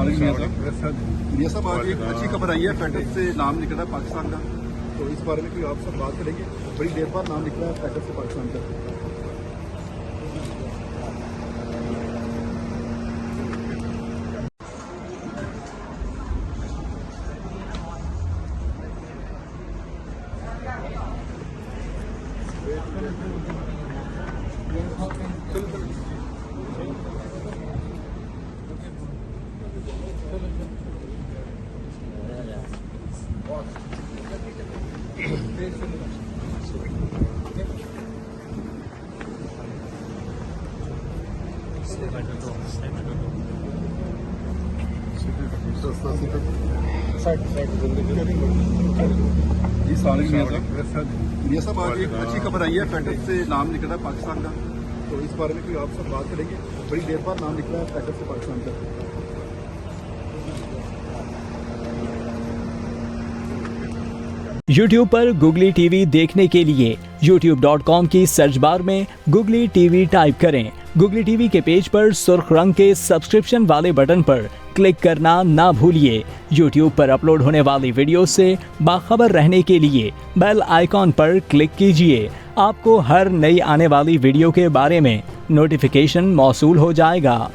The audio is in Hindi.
जी मियां साहब आज एक अच्छी खबर आई है, फेडरल से नाम निकला है पाकिस्तान का, तो इस बारे में कोई आपसे बात करेंगे। बड़ी देर बाद नाम निकला है फेडरल से पाकिस्तान का। जी मियां साहब आज एक अच्छी खबर आई है, फेडरल से नाम निकला है पाकिस्तान का, तो इस बारे में कोई आपसे बात करेंगे। बड़ी देर बाद नाम निकला है फेडरल से पाकिस्तान का। YouTube पर गुगली टीवी देखने के लिए youtube.com की सर्च बार में गुगली टीवी टाइप करें। गुगली टीवी के पेज पर सुर्ख रंग के सब्सक्रिप्शन वाले बटन पर क्लिक करना ना भूलिए। YouTube पर अपलोड होने वाली वीडियो से बाखबर रहने के लिए बेल आइकॉन पर क्लिक कीजिए। आपको हर नई आने वाली वीडियो के बारे में नोटिफिकेशन मौसूल हो जाएगा।